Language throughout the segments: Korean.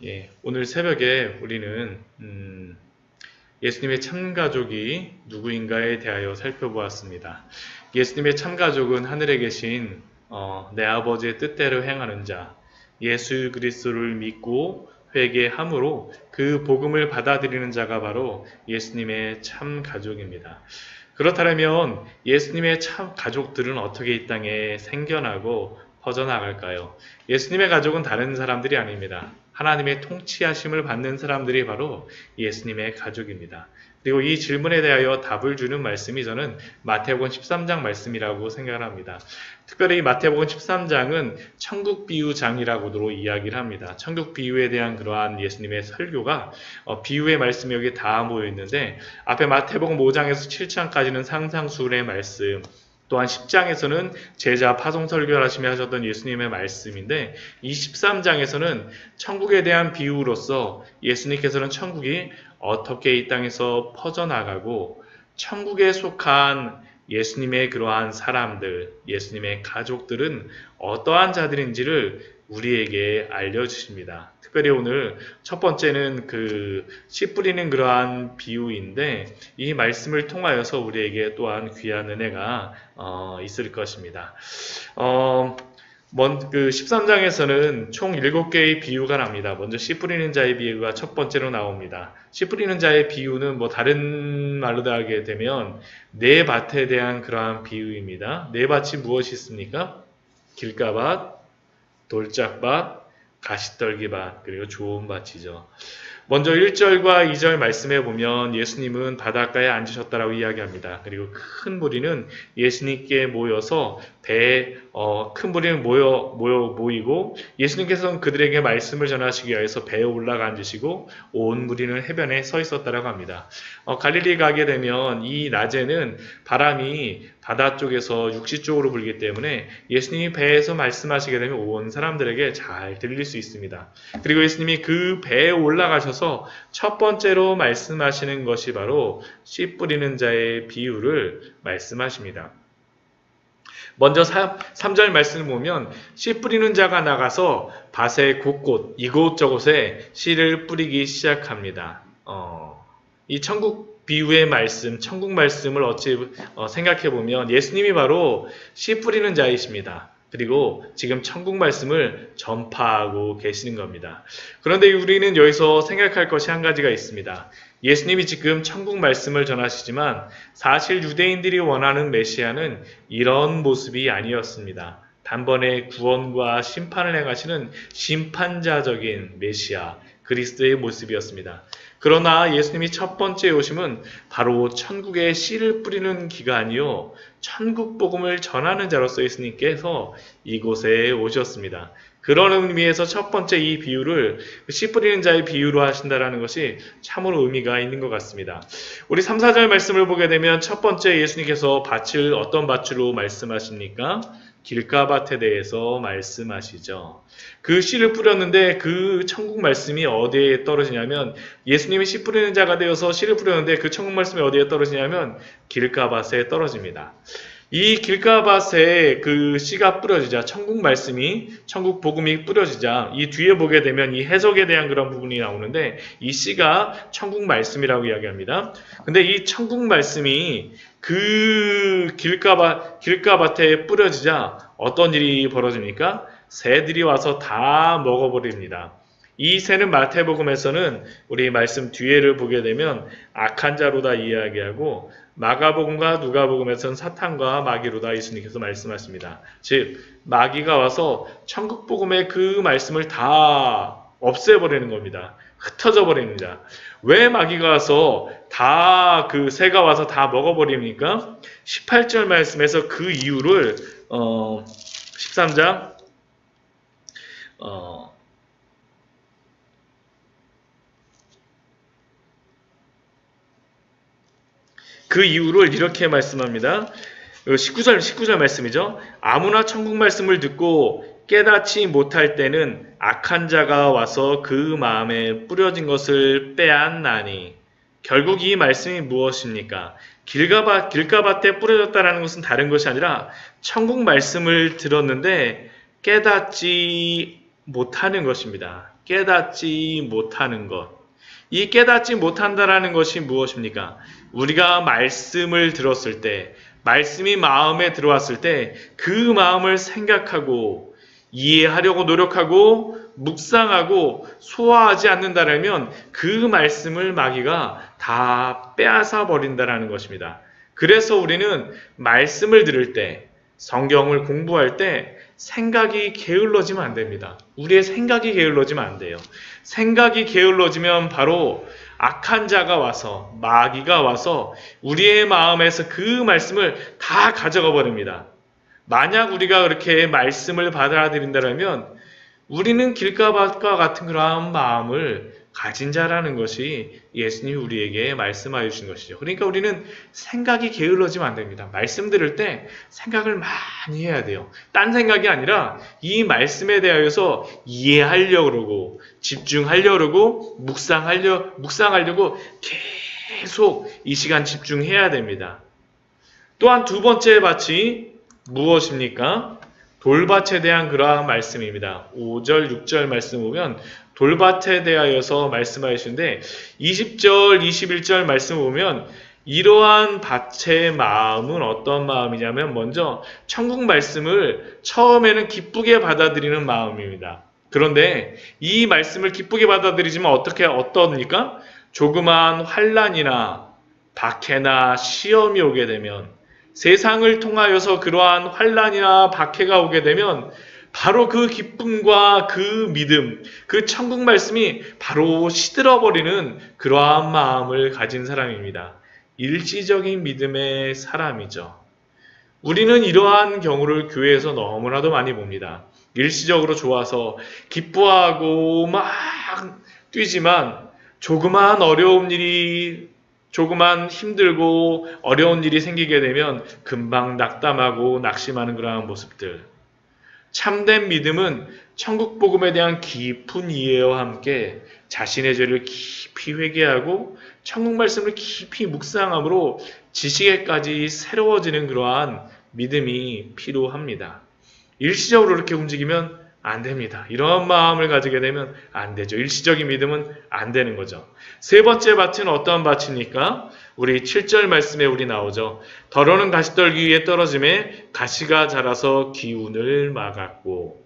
예, 오늘 새벽에 우리는 예수님의 참가족이 누구인가에 대하여 살펴보았습니다. 예수님의 참가족은 하늘에 계신 내 아버지의 뜻대로 행하는 자, 예수 그리스도를 믿고 회개함으로 그 복음을 받아들이는 자가 바로 예수님의 참가족입니다. 그렇다면 예수님의 참가족들은 어떻게 이 땅에 생겨나고 퍼져나갈까요? 예수님의 가족은 다른 사람들이 아닙니다. 하나님의 통치하심을 받는 사람들이 바로 예수님의 가족입니다. 그리고 이 질문에 대하여 답을 주는 말씀이 저는 마태복음 13장 말씀이라고 생각을 합니다. 특별히 이 마태복음 13장은 천국 비유장이라고도 이야기를 합니다. 천국 비유에 대한 그러한 예수님의 설교가 비유의 말씀이 여기 다 모여 있는데, 앞에 마태복음 5장에서 7장까지는 상상술의 말씀, 또한 10장에서는 제자 파송 설교를 하시며 하셨던 예수님의 말씀인데, 이 13장에서는 천국에 대한 비유로서 예수님께서는 천국이 어떻게 이 땅에서 퍼져나가고 천국에 속한 예수님의 그러한 사람들, 예수님의 가족들은 어떠한 자들인지를 우리에게 알려주십니다. 특별히 오늘 첫 번째는 씨 뿌리는 그러한 비유인데, 이 말씀을 통하여서 우리에게 또한 귀한 은혜가 있을 것입니다. 13장에서는 총 7개의 비유가 납니다. 먼저 씨 뿌리는 자의 비유가 첫 번째로 나옵니다. 씨 뿌리는 자의 비유는 다른 말로 하게 되면 네 밭에 대한 그러한 비유입니다. 네 밭이 무엇이 있습니까? 길가밭, 돌짝밭, 가시떨기밭, 그리고 좋은 밭이죠. 먼저 1절과 2절 말씀에 보면 예수님은 바닷가에 앉으셨다라고 이야기합니다. 그리고 큰 무리는 예수님께 모여서 큰 무리는 모이고 예수님께서는 그들에게 말씀을 전하시기 위해서 배에 올라가 앉으시고 온 무리는 해변에 서 있었다라고 합니다. 갈릴리 가게 되면 이 낮에는 바람이 바다 쪽에서 육지 쪽으로 불기 때문에 예수님이 배에서 말씀하시게 되면 온 사람들에게 잘 들릴 수 있습니다. 그리고 예수님이 그 배에 올라가셔서 첫 번째로 말씀하시는 것이 바로 씨 뿌리는 자의 비유를 말씀하십니다. 먼저 3절 말씀을 보면 씨 뿌리는 자가 나가서 밭의 곳곳 이곳저곳에 씨를 뿌리기 시작합니다. 이 천국 비유의 말씀, 천국 말씀을 생각해 보면 예수님이 바로 씨 뿌리는 자이십니다. 그리고 지금 천국 말씀을 전파하고 계시는 겁니다. 그런데 우리는 여기서 생각할 것이 한 가지가 있습니다. 예수님이 지금 천국 말씀을 전하시지만 사실 유대인들이 원하는 메시아는 이런 모습이 아니었습니다. 단번에 구원과 심판을 행하시는 심판자적인 메시아, 그리스도의 모습이었습니다. 그러나 예수님이 첫 번째 오심은 바로 천국에 씨를 뿌리는 기간이요, 천국 복음을 전하는 자로서 예수님께서 이곳에 오셨습니다. 그런 의미에서 첫 번째 이 비유를 씨 뿌리는 자의 비유로 하신다라는 것이 참으로 의미가 있는 것 같습니다. 우리 3, 4절 말씀을 보게 되면 첫 번째 예수님께서 밭을 어떤 밭으로 말씀하십니까? 길가밭에 대해서 말씀하시죠. 그 씨를 뿌렸는데 그 천국 말씀이 어디에 떨어지냐면, 예수님이 씨 뿌리는 자가 되어서 씨를 뿌렸는데 그 천국 말씀이 어디에 떨어지냐면 길가밭에 떨어집니다. 이 길가밭에 그 씨가 뿌려지자, 천국 말씀이, 천국 복음이 뿌려지자, 이 뒤에 보게 되면 이 해석에 대한 그런 부분이 나오는데, 이 씨가 천국 말씀이라고 이야기합니다. 근데 이 천국 말씀이 그 길가밭에 뿌려지자 어떤 일이 벌어집니까? 새들이 와서 다 먹어버립니다. 이 새는 마태복음에서는 우리 말씀 뒤에를 보게 되면 악한 자로다 이야기하고, 마가복음과 누가복음에서는 사탄과 마귀로다 예수님께서 말씀하십니다. 즉 마귀가 와서 천국복음의 그 말씀을 다 없애버리는 겁니다. 흩어져 버립니다. 왜 마귀가 와서 그 새가 와서 다 먹어버립니까? 18절 말씀에서 그 이유를 13장 그 이유를 이렇게 말씀합니다. 19절 말씀이죠. 아무나 천국 말씀을 듣고 깨닫지 못할 때는 악한 자가 와서 그 마음에 뿌려진 것을 빼앗나니. 결국 이 말씀이 무엇입니까? 길가밭에 뿌려졌다는 것은 다른 것이 아니라 천국 말씀을 들었는데 깨닫지 못하는 것입니다. 깨닫지 못하는 것. 이 깨닫지 못한다라는 것이 무엇입니까? 우리가 말씀을 들었을 때, 말씀이 마음에 들어왔을 때 그 마음을 생각하고 이해하려고 노력하고 묵상하고 소화하지 않는다라면 그 말씀을 마귀가 다 빼앗아 버린다라는 것입니다. 그래서 우리는 말씀을 들을 때, 성경을 공부할 때 생각이 게을러지면 안 됩니다. 우리의 생각이 게을러지면 안 돼요. 생각이 게을러지면 바로 악한 자가 와서, 마귀가 와서 우리의 마음에서 그 말씀을 다 가져가 버립니다. 만약 우리가 그렇게 말씀을 받아들인다면 우리는 길가밭과 같은 그러한 마음을 가진 자라는 것이 예수님이 우리에게 말씀하여 주신 것이죠. 그러니까 우리는 생각이 게을러지면 안 됩니다. 말씀 들을 때 생각을 많이 해야 돼요. 딴 생각이 아니라 이 말씀에 대하여서 이해하려고 그러고 집중하려고 그러고 묵상하려고 계속 이 시간 집중해야 됩니다. 또한 두 번째 밭이 무엇입니까? 돌밭에 대한 그러한 말씀입니다. 5절, 6절 말씀 보면 돌밭에 대하여서 말씀하시는데 20절, 21절 말씀 보면 이러한 밭의 마음은 어떤 마음이냐면 먼저 천국 말씀을 처음에는 기쁘게 받아들이는 마음입니다. 그런데 이 말씀을 기쁘게 받아들이지만 어떻습니까? 조그만 환난이나 박해나 시험이 오게 되면 세상을 통하여서 그러한 환난이나 박해가 오게 되면 바로 그 기쁨과 그 믿음, 그 천국 말씀이 바로 시들어버리는 그러한 마음을 가진 사람입니다. 일시적인 믿음의 사람이죠. 우리는 이러한 경우를 교회에서 너무나도 많이 봅니다. 일시적으로 좋아서 기뻐하고 막 뛰지만 조그만 힘들고 어려운 일이 생기게 되면 금방 낙담하고 낙심하는 그러한 모습들. 참된 믿음은 천국 복음에 대한 깊은 이해와 함께 자신의 죄를 깊이 회개하고 천국 말씀을 깊이 묵상함으로 지식에까지 새로워지는 그러한 믿음이 필요합니다. 일시적으로 이렇게 움직이면 안 됩니다. 이런 마음을 가지게 되면 안 되죠. 일시적인 믿음은 안 되는 거죠. 세 번째 밭은 어떠한 밭입니까? 우리 7절 말씀에 나오죠. 더러는 가시떨기 위에 떨어짐에 가시가 자라서 기운을 막았고.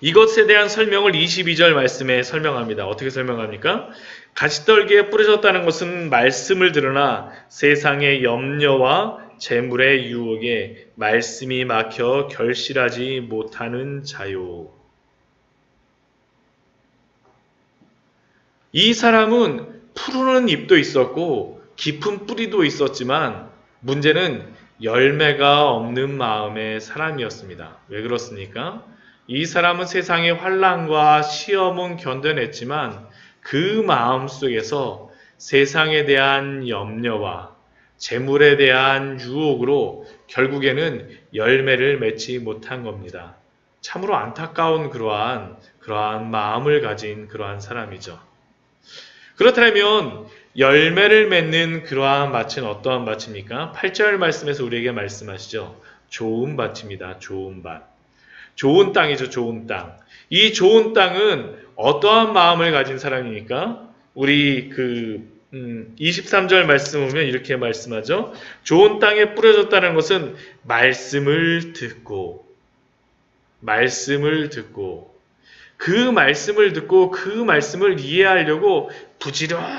이것에 대한 설명을 22절 말씀에 설명합니다. 어떻게 설명합니까? 가시떨기에 뿌려졌다는 것은 말씀을 들으나 세상의 염려와 재물의 유혹에 말씀이 막혀 결실하지 못하는 자요. 이 사람은 푸르는 잎도 있었고 깊은 뿌리도 있었지만 문제는 열매가 없는 마음의 사람이었습니다. 왜 그렇습니까? 이 사람은 세상의 환난과 시험은 견뎌냈지만 그 마음 속에서 세상에 대한 염려와 재물에 대한 유혹으로 결국에는 열매를 맺지 못한 겁니다. 참으로 안타까운 그러한 마음을 가진 그러한 사람이죠. 그렇다면 열매를 맺는 그러한 밭은 어떠한 밭입니까? 8절 말씀에서 우리에게 말씀하시죠. 좋은 밭입니다. 좋은 밭. 좋은 땅이죠. 좋은 땅. 이 좋은 땅은 어떠한 마음을 가진 사람입니까? 우리 23절 말씀 보면 이렇게 말씀하죠. 좋은 땅에 뿌려졌다는 것은 말씀을 듣고 그 말씀을 듣고 그 말씀을 이해하려고 부지런히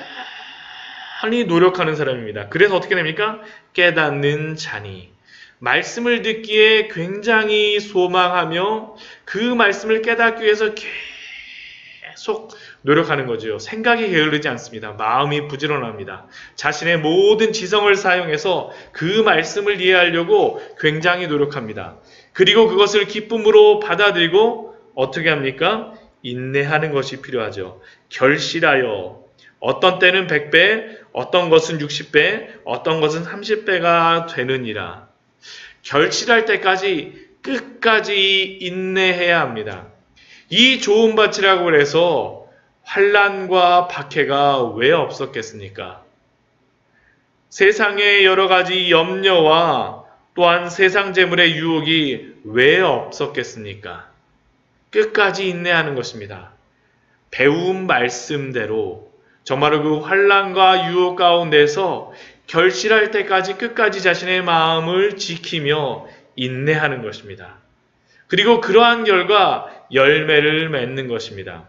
노력하는 사람입니다. 그래서 어떻게 됩니까? 깨닫는 자니. 말씀을 듣기에 굉장히 소망하며 그 말씀을 깨닫기 위해서 계속 노력하는 거죠. 생각이 게으르지 않습니다. 마음이 부지런합니다. 자신의 모든 지성을 사용해서 그 말씀을 이해하려고 굉장히 노력합니다. 그리고 그것을 기쁨으로 받아들이고 어떻게 합니까? 인내하는 것이 필요하죠. 결실하여 어떤 때는 100배, 어떤 것은 60배, 어떤 것은 30배가 되느니라. 결실할 때까지 끝까지 인내해야 합니다. 이 좋은 밭이라고 해서 환난과 박해가 왜 없었겠습니까? 세상의 여러 가지 염려와 또한 세상 재물의 유혹이 왜 없었겠습니까? 끝까지 인내하는 것입니다. 배운 말씀대로 정말로 그 환난과 유혹 가운데서 결실할 때까지 끝까지 자신의 마음을 지키며 인내하는 것입니다. 그리고 그러한 결과 열매를 맺는 것입니다.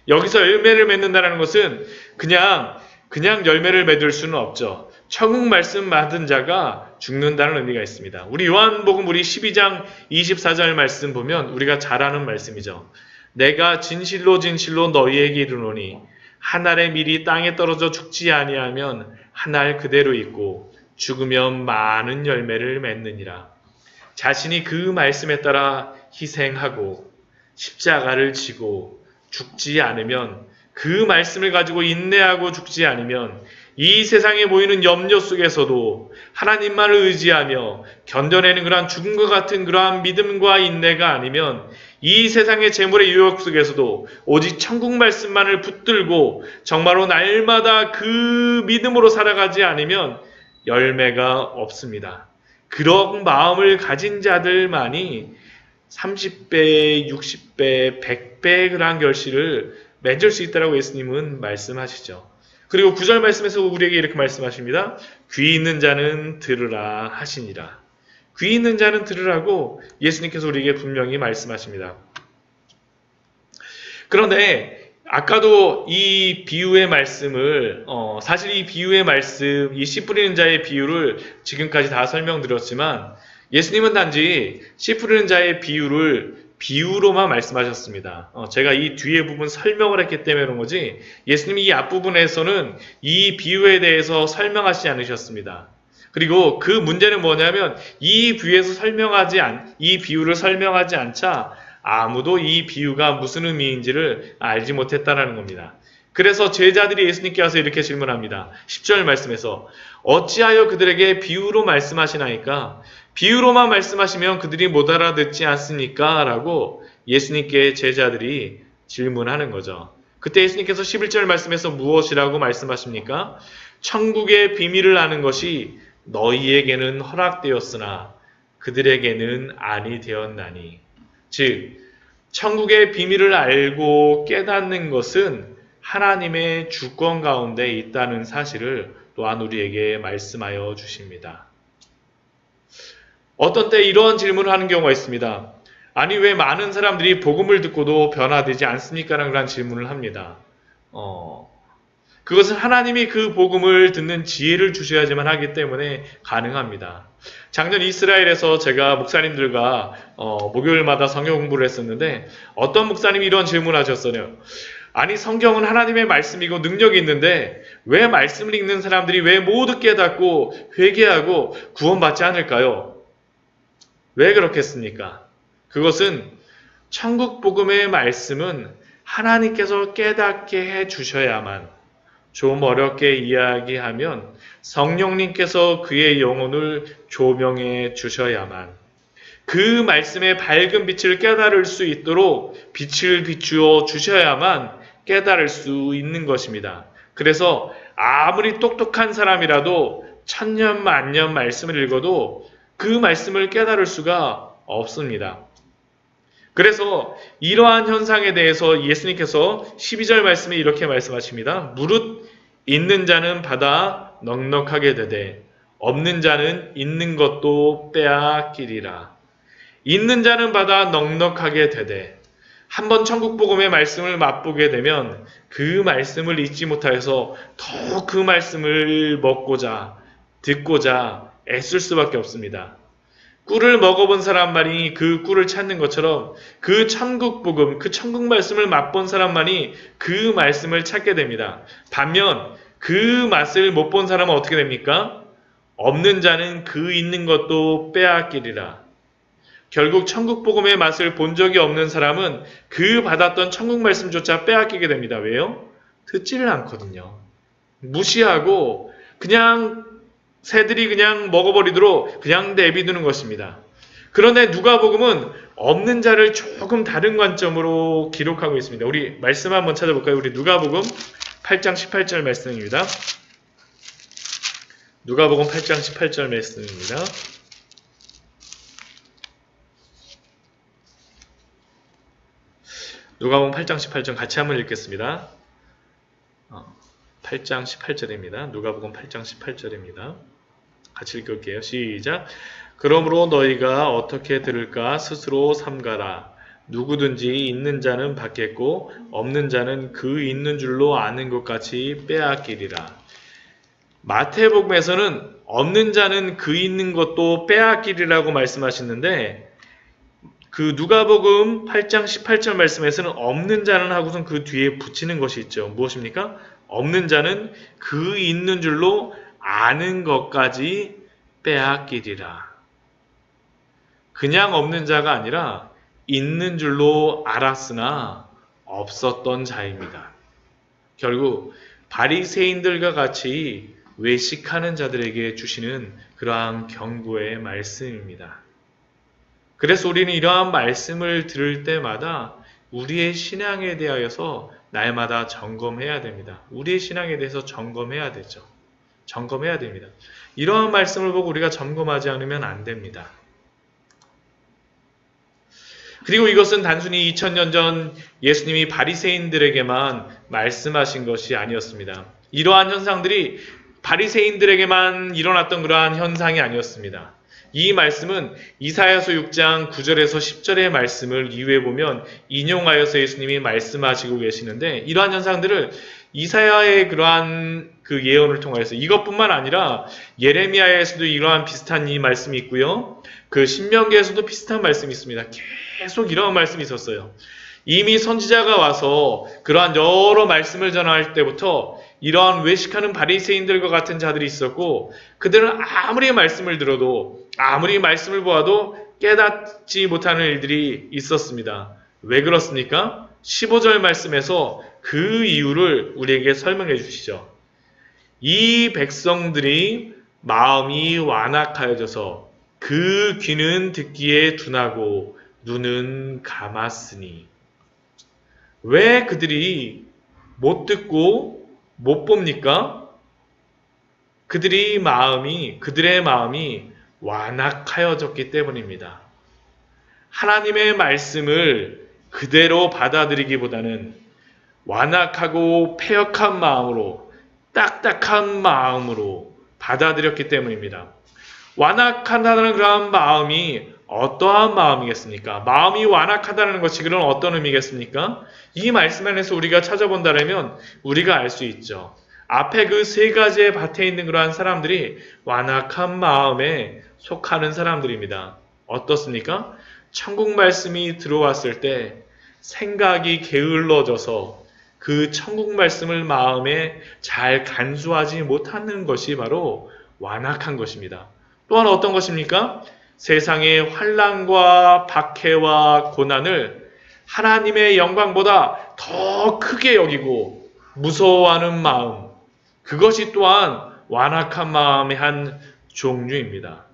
여기서 열매를 맺는다는 것은 그냥 열매를 맺을 수는 없죠. 천국 말씀 받은 자가 죽는다는 의미가 있습니다. 우리 요한복음 우리 12장 24절 말씀 보면 우리가 잘 아는 말씀이죠. 내가 진실로 진실로 너희에게 이르노니 한 알의 밀이 땅에 떨어져 죽지 아니하면 한 알 그대로 있고 죽으면 많은 열매를 맺느니라. 자신이 그 말씀에 따라 희생하고 십자가를 지고 죽지 않으면, 그 말씀을 가지고 인내하고 죽지 않으면 이 세상에 보이는 염려 속에서도 하나님만을 의지하며 견뎌내는 그러한 죽음과 같은 그러한 믿음과 인내가 아니면 이 세상의 재물의 유혹 속에서도 오직 천국 말씀만을 붙들고 정말로 날마다 그 믿음으로 살아가지 않으면 열매가 없습니다. 그런 마음을 가진 자들만이 30배, 60배, 100배의 그러한 결실을 맺을 수 있다고 예수님은 말씀하시죠. 그리고 9절 말씀에서 우리에게 이렇게 말씀하십니다. 귀 있는 자는 들으라 하시니라. 귀 있는 자는 들으라고 예수님께서 우리에게 분명히 말씀하십니다. 그런데 아까도 이 비유의 말씀을 사실 이 비유의 말씀, 이 씨 뿌리는 자의 비유를 지금까지 다 설명드렸지만 예수님은 단지 씨 뿌리는 자의 비유를 비유로만 말씀하셨습니다. 제가 이 뒤에 부분 설명을 했기 때문에 그런 거지 예수님이 이 앞부분에서는 이 비유에 대해서 설명하시지 않으셨습니다. 그리고 그 문제는 뭐냐면 이 비유를 설명하지 않자 아무도 이 비유가 무슨 의미인지를 알지 못했다는 겁니다. 그래서 제자들이 예수님께 와서 이렇게 질문합니다. 10절 말씀에서 어찌하여 그들에게 비유로 말씀하시나이까? 비유로만 말씀하시면 그들이 못 알아듣지 않습니까? 라고 예수님께 제자들이 질문하는 거죠. 그때 예수님께서 11절 말씀에서 무엇이라고 말씀하십니까? 천국의 비밀을 아는 것이 너희에게는 허락되었으나 그들에게는 아니 되었나니. 즉 천국의 비밀을 알고 깨닫는 것은 하나님의 주권 가운데 있다는 사실을 또한 우리에게 말씀하여 주십니다. 어떤 때 이런 질문을 하는 경우가 있습니다. 아니 왜 많은 사람들이 복음을 듣고도 변화되지 않습니까? 라는 그런 질문을 합니다. 그것은 하나님이 그 복음을 듣는 지혜를 주셔야지만 하기 때문에 가능합니다. 작년 이스라엘에서 제가 목사님들과 목요일마다 성경 공부를 했었는데 어떤 목사님이 이런 질문을 하셨어요. 아니 성경은 하나님의 말씀이고 능력이 있는데 왜 말씀을 읽는 사람들이 왜 모두 깨닫고 회개하고 구원받지 않을까요? 왜 그렇겠습니까? 그것은 천국 복음의 말씀은 하나님께서 깨닫게 해 주셔야만, 좀 어렵게 이야기하면 성령님께서 그의 영혼을 조명해 주셔야만, 그 말씀의 밝은 빛을 깨달을 수 있도록 빛을 비추어 주셔야만 깨달을 수 있는 것입니다. 그래서 아무리 똑똑한 사람이라도 천년 만년 말씀을 읽어도 그 말씀을 깨달을 수가 없습니다. 그래서 이러한 현상에 대해서 예수님께서 12절 말씀에 이렇게 말씀하십니다. 무릇 있는 자는 받아 넉넉하게 되되 없는 자는 있는 것도 빼앗기리라. 있는 자는 받아 넉넉하게 되되, 한번 천국 복음의 말씀을 맛보게 되면 그 말씀을 잊지 못하여서 더 그 말씀을 먹고자 듣고자 애쓸 수밖에 없습니다. 꿀을 먹어본 사람만이 그 꿀을 찾는 것처럼 그 천국 복음, 그 천국 말씀을 맛본 사람만이 그 말씀을 찾게 됩니다. 반면 그 맛을 못 본 사람은 어떻게 됩니까? 없는 자는 그 있는 것도 빼앗기리라. 결국 천국 복음의 맛을 본 적이 없는 사람은 그 받았던 천국 말씀조차 빼앗기게 됩니다. 왜요? 듣지를 않거든요. 무시하고 그냥 새들이 그냥 먹어버리도록 그냥 내비두는 것입니다. 그런데 누가복음은 없는 자를 조금 다른 관점으로 기록하고 있습니다. 우리 말씀 한번 찾아볼까요? 우리 누가복음 8장 18절 말씀입니다. 누가복음 8장 18절 말씀입니다. 누가복음 8장 18절 같이 한번 읽겠습니다. 8장 18절입니다. 누가복음 8장 18절입니다. 같이 읽을게요. 시작. 그러므로 너희가 어떻게 들을까 스스로 삼가라. 누구든지 있는 자는 받겠고 없는 자는 그 있는 줄로 아는 것 같이 빼앗기리라. 마태복음에서는 없는 자는 그 있는 것도 빼앗기리라고 말씀하시는데 그 누가복음 8장 18절 말씀에서는 없는 자는 하고선 그 뒤에 붙이는 것이 있죠. 무엇입니까? 없는 자는 그 있는 줄로 아는 것까지 빼앗기리라. 그냥 없는 자가 아니라 있는 줄로 알았으나 없었던 자입니다. 결국 바리새인들과 같이 외식하는 자들에게 주시는 그러한 경고의 말씀입니다. 그래서 우리는 이러한 말씀을 들을 때마다 우리의 신앙에 대하여서 날마다 점검해야 됩니다. 우리의 신앙에 대해서 점검해야 되죠. 점검해야 됩니다. 이러한 말씀을 보고 우리가 점검하지 않으면 안 됩니다. 그리고 이것은 단순히 2000년 전 예수님이 바리새인들에게만 말씀하신 것이 아니었습니다. 이러한 현상들이 바리새인들에게만 일어났던 그러한 현상이 아니었습니다. 이 말씀은 이사야서 6장 9절에서 10절의 말씀을 이후에 보면 인용하여서 예수님이 말씀하시고 계시는데 이러한 현상들을 이사야의 그러한 그 예언을 통하여서 이것뿐만 아니라 예레미야에서도 이러한 비슷한 이 말씀이 있고요. 그 신명기에서도 비슷한 말씀이 있습니다. 계속 이러한 말씀이 있었어요. 이미 선지자가 와서 그러한 여러 말씀을 전할 때부터 이러한 외식하는 바리새인들과 같은 자들이 있었고 그들은 아무리 말씀을 들어도 아무리 말씀을 보아도 깨닫지 못하는 일들이 있었습니다. 왜 그렇습니까? 15절 말씀에서 그 이유를 우리에게 설명해 주시죠. 이 백성들이 마음이 완악하여져서 그 귀는 듣기에 둔하고 눈은 감았으니. 왜 그들이 못 듣고 못 봅니까? 그들의 마음이 완악하여졌기 때문입니다. 하나님의 말씀을 그대로 받아들이기보다는 완악하고 패역한 마음으로, 딱딱한 마음으로 받아들였기 때문입니다. 완악하다는 그런 마음이 어떠한 마음이겠습니까? 마음이 완악하다는 것이 그런 어떤 의미겠습니까? 이 말씀 안에서 우리가 찾아본다면 우리가 알 수 있죠. 앞에 그 세 가지의 밭에 있는 그러한 사람들이 완악한 마음에 속하는 사람들입니다. 어떻습니까? 천국 말씀이 들어왔을 때 생각이 게을러져서 그 천국 말씀을 마음에 잘 간수하지 못하는 것이 바로 완악한 것입니다. 또한 어떤 것입니까? 세상의 환난과 박해와 고난을 하나님의 영광보다 더 크게 여기고 무서워하는 마음, 그것이 또한 완악한 마음의 한 종류입니다.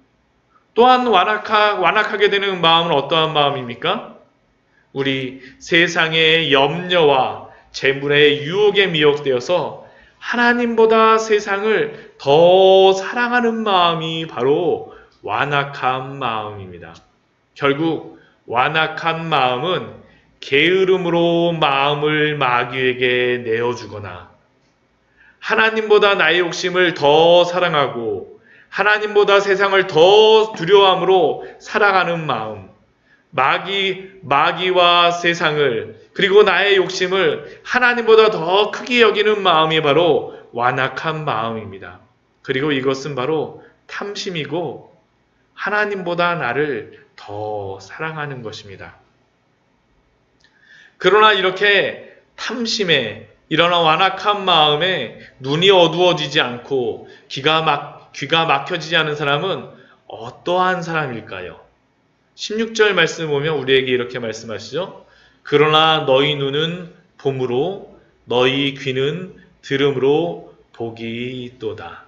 또한 완악하게 되는 마음은 어떠한 마음입니까? 우리 세상의 염려와 재물의 유혹에 미혹되어서 하나님보다 세상을 더 사랑하는 마음이 바로 완악한 마음입니다. 결국 완악한 마음은 게으름으로 마음을 마귀에게 내어주거나 하나님보다 나의 욕심을 더 사랑하고 하나님보다 세상을 더 두려워함으로 살아가는 마음, 마귀와 세상을 그리고 나의 욕심을 하나님보다 더 크게 여기는 마음이 바로 완악한 마음입니다. 그리고 이것은 바로 탐심이고 하나님보다 나를 더 사랑하는 것입니다. 그러나 이렇게 탐심에 이러나 완악한 마음에 눈이 어두워지지 않고 귀가 막혀지지 않은 사람은 어떠한 사람일까요? 16절 말씀 보면 우리에게 이렇게 말씀하시죠. 그러나 너희 눈은 봄으로 너희 귀는 들음으로 복이 있도다.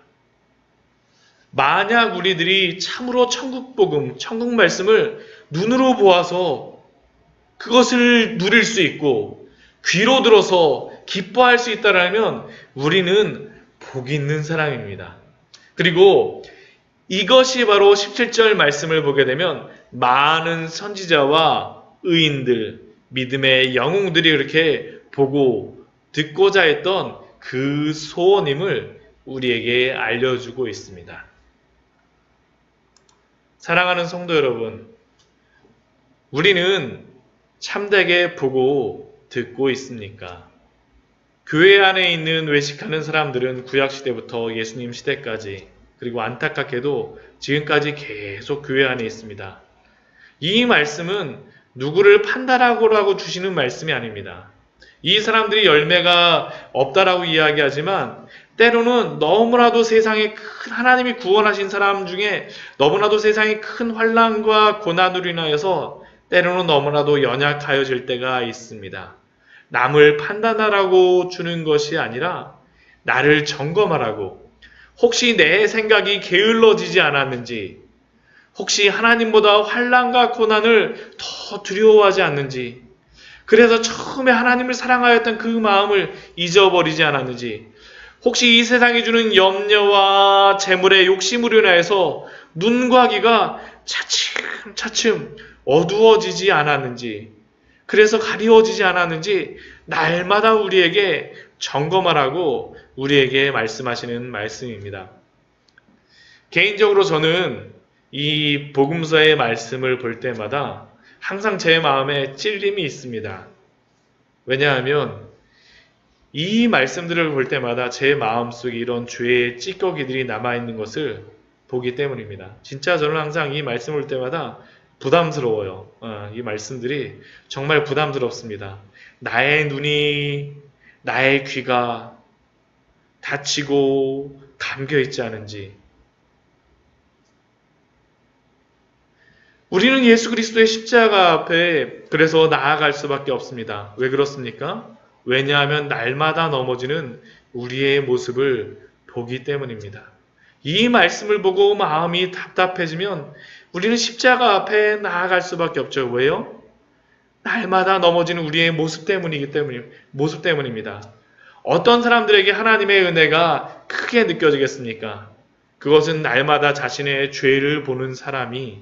만약 우리들이 참으로 천국복음, 천국 말씀을 눈으로 보아서 그것을 누릴 수 있고 귀로 들어서 기뻐할 수 있다면 우리는 복 있는 사람입니다. 그리고 이것이 바로 17절 말씀을 보게 되면 많은 선지자와 의인들 믿음의 영웅들이 그렇게 보고 듣고자 했던 그 소원임을 우리에게 알려주고 있습니다. 사랑하는 성도 여러분, 우리는 참되게 보고 듣고 있습니까? 교회 안에 있는 외식하는 사람들은 구약시대부터 예수님 시대까지, 그리고 안타깝게도 지금까지 계속 교회 안에 있습니다. 이 말씀은 누구를 판단하라고 주시는 말씀이 아닙니다. 이 사람들이 열매가 없다라고 이야기하지만 때로는 너무나도 세상에 큰 하나님이 구원하신 사람 중에 너무나도 세상에 큰 환난과 고난으로 인하여서 때로는 너무나도 연약하여질 때가 있습니다. 남을 판단하라고 주는 것이 아니라 나를 점검하라고, 혹시 내 생각이 게을러지지 않았는지, 혹시 하나님보다 환난과 고난을 더 두려워하지 않는지, 그래서 처음에 하나님을 사랑하였던 그 마음을 잊어버리지 않았는지, 혹시 이 세상이 주는 염려와 재물의 욕심으로 인해서 눈과 귀가 차츰차츰 어두워지지 않았는지, 그래서 가리워지지 않았는지 날마다 우리에게 점검하라고 우리에게 말씀하시는 말씀입니다. 개인적으로 저는 이 복음서의 말씀을 볼 때마다 항상 제 마음에 찔림이 있습니다. 왜냐하면 이 말씀들을 볼 때마다 제 마음속에 이런 죄의 찌꺼기들이 남아있는 것을 보기 때문입니다. 진짜 저는 항상 이 말씀을 볼 때마다 부담스러워요. 이 말씀들이 정말 부담스럽습니다. 나의 눈이, 나의 귀가 닫히고 감겨있지 않은지, 우리는 예수 그리스도의 십자가 앞에 그래서 나아갈 수밖에 없습니다. 왜 그렇습니까? 왜냐하면 날마다 넘어지는 우리의 모습을 보기 때문입니다. 이 말씀을 보고 마음이 답답해지면 우리는 십자가 앞에 나아갈 수밖에 없죠. 왜요? 날마다 넘어지는 우리의 모습 때문입니다. 어떤 사람들에게 하나님의 은혜가 크게 느껴지겠습니까? 그것은 날마다 자신의 죄를 보는 사람이,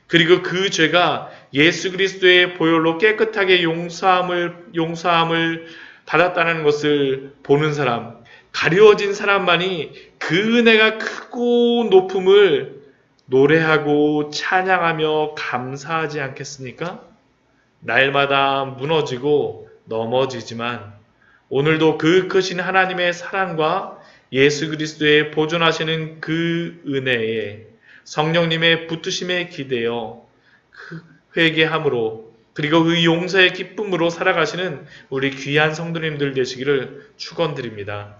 그리고 그 죄가 예수 그리스도의 보혈로 깨끗하게 용서함을 받았다는 것을 보는 사람, 가려진 사람만이 그 은혜가 크고 높음을 노래하고 찬양하며 감사하지 않겠습니까? 날마다 무너지고 넘어지지만 오늘도 그 크신 하나님의 사랑과 예수 그리스도의 보존하시는 그 은혜에 성령님의 붙드심에 기대어 그 회개함으로, 그리고 그 용서의 기쁨으로 살아가시는 우리 귀한 성도님들 되시기를 축원드립니다.